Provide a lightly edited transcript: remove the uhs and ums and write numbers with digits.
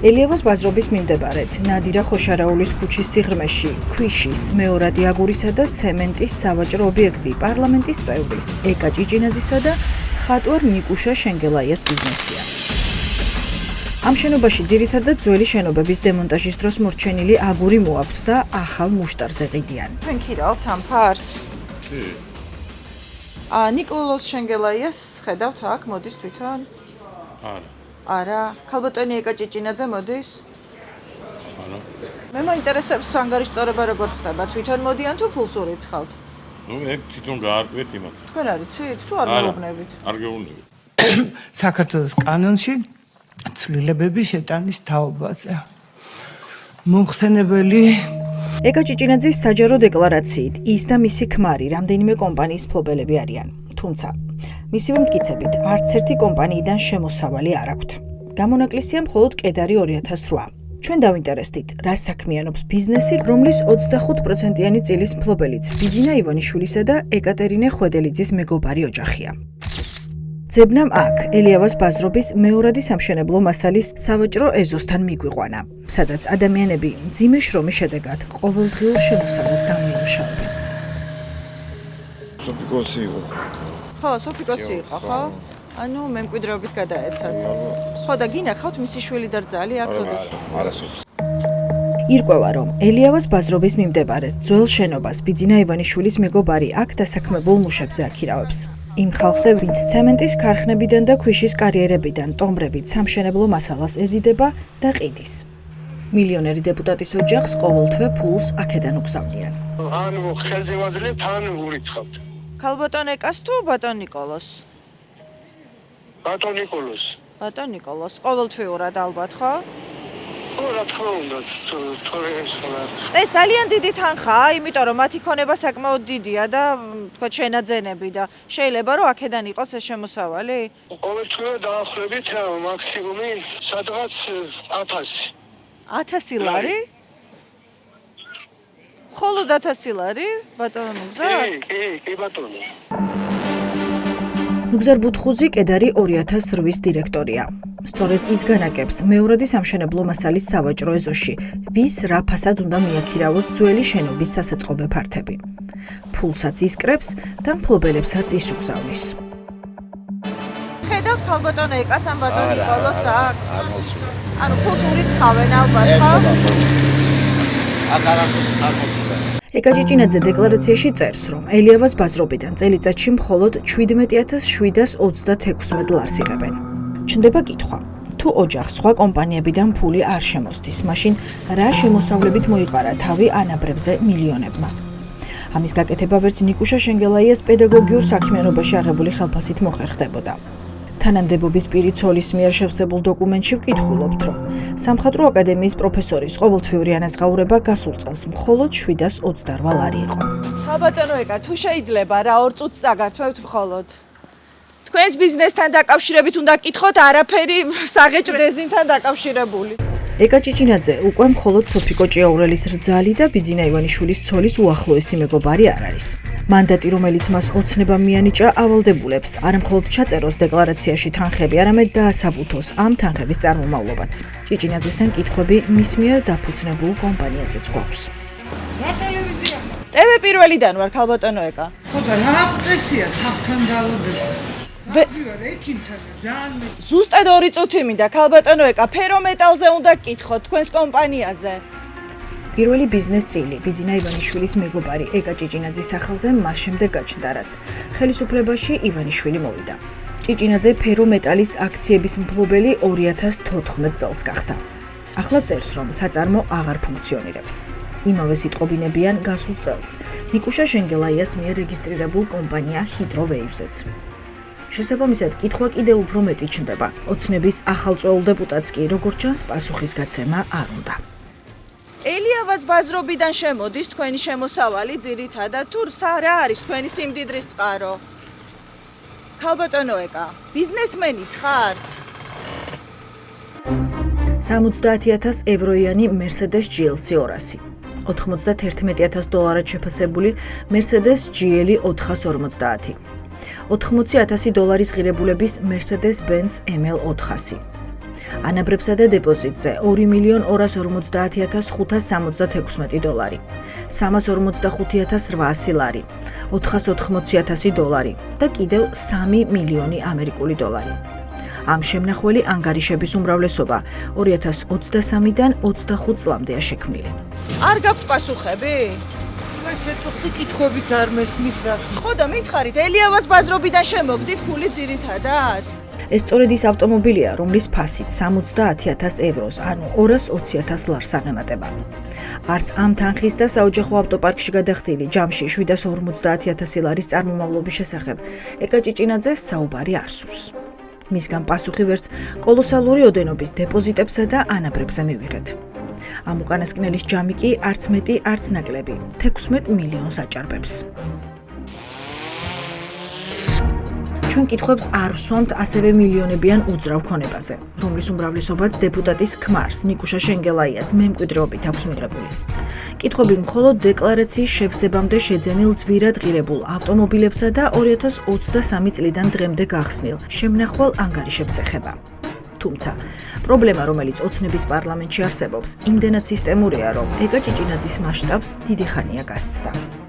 ელიევას ბაზრობის მიმდებარედ, ნადირა ხოშარაულის ქუჩის სიღრმეში, ქვიშის, მეორადი აგურისა და ცემენტის სავაჭრო ობიექტი პარლამენტის წევრის ეკა ჭიჭინაძისა და ხატვარ ნიკუშა შენგელაიას ბიზნესია. ამ შენობაში ძირითადად ძველი შენობების დემონტაჟის დროს მორჩენილი აგური მოაქვთ და ახალ მუშტარზე ყიდიან. თქვენ ქირავთ ამ ფარს? კი. ნიკოლოზ შენგელაიას ხედავთ აქ, მოდის თვითონ? არა. არა, ქალბატონი ეკა ჭიჭინაძე მოდის? არა. მე მაინტერესებს ანგარიშწორება როგორ ხდება, თვითონ მოდიან თუ ფულს ურიცხავთ? ნუ ეგ თვითონ გაარკვიეთ იმათ. თქვენ არ იცით თუ არ გეუბნებით? არ გეუბნებით. საქართველოს კანონში ცვლილებების შეტანის თაობაზე. მომხსენებელი ეკა ჭიჭინაძის საჯარო დეკლარაციით ის და მისი ქმარი რამდენიმე კომპანიის მფლობელები არიან. თუმცა, მისივე მტკიცებით, არც ერთი კომპანიიდან შემოსავალი არ აქვთ. გამონაკლისია მხოლოდ კედარი 2008. ჩვენ დავინტერესდით, რას საქმიანობს ბიზნესი, რომლის 25%-იანი წილის მფლობელიც ბიძინა ივანიშვილისა და ეკატერინე ხვედელიძის მეგობარი ოჯახია. ძებნამ აქ ელიევას ბაზრობის მეორადი სამშენებლო მასალის სავაჭრო ეზოსთან მიგვიყვანა, სადაც ადამიანები მძიმე შრომის შედეგად ყოველდღიურ შემოსავალს გამოიმუშავებენ. სოფიკოსი იყო. ხო, სოფიკოსი იყო, ხო? ანუ მემკვიდრეობით გადაეცათ. ხო და გინახავთ მისი შვილი და რძალი აქ როდის? არასოდეს. ირკვევა, რომ ელიევას ბაზრობის მიმდებარედ ძველ შენობას ბიძინა ივანიშვილის მეგობარი აქ დასაქმებულ მუშებზე აქირავებს. იმ ხალხზე, ვინც ცემენტის ქარხნებიდან და ქვიშის კარიერებიდან ტომბრებით სამშენებლო მასალას ეზიდება და ყიდის. მილიონერი დეპუტატის ოჯახს ყოველთვე ფულს აქედან უგზავნიან. ანუ ხელზე ვაძლევთ, ან ურიცხავთ. ქალბატონ ეკას თუ ბატონ ნიკოლოს? ბატონ ნიკოლოს. ბატონ ნიკოლოს, ყოველთვიურად ალბათ, ხო? ხო, რა თქმა უნდა, თორე ეს ხმა. ეს ძალიან დიდი თანხაა, იმიტომ რომ მათი ქონება საკმაოდ დიდია და თქო შენაძენები და შეიძლება რომ აქედან იყოს ეს შემოსავალი? ყოველთვე დაახლოებით მაქსიმუმი სადღაც 1000. 1000 ლარი? მხოლოდ 1000 ლარი, ბატონო მგზა? კი, ბატონო. ნუგზარ ბუთხუზი კედარი 2008-ის დირექტორია. სწორედ ის განაგებს მეორადი სამშენებლო მასალის სავაჭრო ეზოში, ვის რა ფასად უნდა მიაქირავოს ძველი შენობის სასაწყობე ფართები. ფულსაც ისკრებს და მფლობელებსაც ის უგზავნის. ხედავთ ქალბატონო ეკას ამ ბატონ ნიკოლოს აქ? არ მოსულა. ანუ ფულს ურიცხავენ ალბათ, ხო? აქ არასოდეს არ მოსულა. ეკა ჭიჭინაძე დეკლარაციაში წერს, რომ ელიევას ბაზრობიდან წელიწადში მხოლოდ 17,736 ლარს იღებენ. ჩნდება კითხვა, თუ ოჯახს სხვა კომპანიებიდან ფული არ შემოსდის, მაშინ რა შემოსავლებით მოიყარა თავი ანაბრებზე მილიონებმა. ამის გაკეთება ვერც ნიკუშა შენგელაიას პედაგოგიურ საქმიანობაში აღებული ხელფასით მოხერხდებოდა. თანამდებობის პირი ცოლის მიერ შევსებულ დოკუმენტში ვკითხულობთ, რომ სამხატვრო აკადემიის პროფესორის ყოველთვიური ანაზღაურება გასულ წელს მხოლოდ 728 ლარი იყო. ქალბატონო ეკა, თუ შეიძლება რა 2 წუთს წაგართმევთ მხოლოდ. თქვენს ბიზნესთან დაკავშირებით უნდა გკითხოთ, არაფერი საღეჭ რეზინთან დაკავშირებული. ეკა ჭიჭინაძე უკვე მხოლოდ სოფიკო ჭიაურელის რძალი და ბიძინა ივანიშვილის ცოლის უახლოესი მეგობარი არ არის. მანდატი, რომელიც მას ოცნება მიანიჭა, ავალდებულებს არა მხოლოდ ჩაწეროს დეკლარაციაში თანხები, არამედ დაასაბუთოს ამ თანხების წარმომავლობაც. ჭიჭინაძესთან კითხვები მის მიერ დაფუძნებულ კომპანიაზეც გვაქვს. რა ტელევიზია? TV პირველიდან ვარ ქალბატონო ეკა. ხო და რა პრესია საფთან დავუდება. ექიმთან ძალიან ზუსტად 2 წუთი მინდა ქალბატონო ეკა, ფერომეტალზე უნდა გკითხოთ თქვენს კომპანიაზე. პირველი ბიზნეს წილი ბიძინა ივანიშვილის მეგობარი ეკა ჭიჭინაძის სახელზე მას შემდეგ გაჩნდა, რაც ხელისუფლებაში ივანიშვილი მოვიდა. ჭიჭინაძე ფერომეტალის აქციების მფლობელი 2014 წელს გახდა. ახლა წერს, რომ საწარმო აღარ ფუნქციონირებს. იმავე სიტყვობინებიან გასულ წელს ნიკუშა შენგელაიას მიერ რეგისტრირებულ კომპანია ჰიდროვეივზეც. შესაბამისად, კითხვა კიდევ უფრო მეტი ჩნდება. ოცნების ახალწეულ დეპუტატს კი, როგორც ჩანს, პასუხისგაცემა არ უნდა. ელიევას ბაზრობიდან შემოდის თქვენი შემოსავალი ძირითადად თუ რა არის თქვენი სიმდიდრის წყარო? ქალბატონო ეკა, ბიზნესმენიც ხართ? 70,000 ევროიანი Mercedes GLC 200. 91,000 დოლარად შეფასებული Mercedes GL 450. 80,000 დოლარის ღირებულების Mercedes-Benz ML 400. ანაბრებსა და დეპოზიტზე $2,250,576 $345,800 ლარი, $480,000 და კიდევ $3 მილიონი ამერიკული დოლარი. ამ შემნახველი ანგარიშების უმრავლესობა 2023-დან 25 წლამდეა შექმნილი. არ გაქვთ პასუხები? შეწუხდი კითხვებიც არ მესმის რას. ხო და მითხარით, ელიავას ბაზრობიდან შემოგდით ფული ძირითადად? ეს სწორედ ის ავტომობილია, რომლის ფასით 70,000 ევროს, ანუ 220,000 ლარს აღემატება. არც ამ თანხის და საოჯახო ავტოპარკში გადახდილი ჯამში 750,000 ლარის წარმომავლობის შესახებ ეკა ჭიჭინაძეს საუბარი არ სურს. მისგან პასუხი ვერც კოლოსალური ოდენობის დეპოზიტებსა და ანაბრებზე მივიღეთ. ამ უკანასკნელის ჯამი კი არც მეტი, არც ნაკლები, 16 მილიონს აჭარბებს. ჩვენ კითხვებს არ ვსვამთ ასევე მილიონებიან უძრავ ქონებაზე, რომლის უმრავლესობაც დეპუტატის ქმარს, ნიკუშა შენგელაიას მემკვიდრეობით აქვს მიღებული. კითხვები მხოლოდ დეკლარაციის შევსებამდე შეძენილ ძვირად ღირებულ ავტომობილებსა და 2023 წლიდან დღემდე გახსნილ შემნახვალ ანგარიშებს ეხება. თუმცა, პრობლემა, რომელიც ოცნების პარლამენტში არსებობს, იმდენად სისტემურია, რომ ეკა ჭიჭინაძის მასშტაბს დიდი ხანია გასცდა.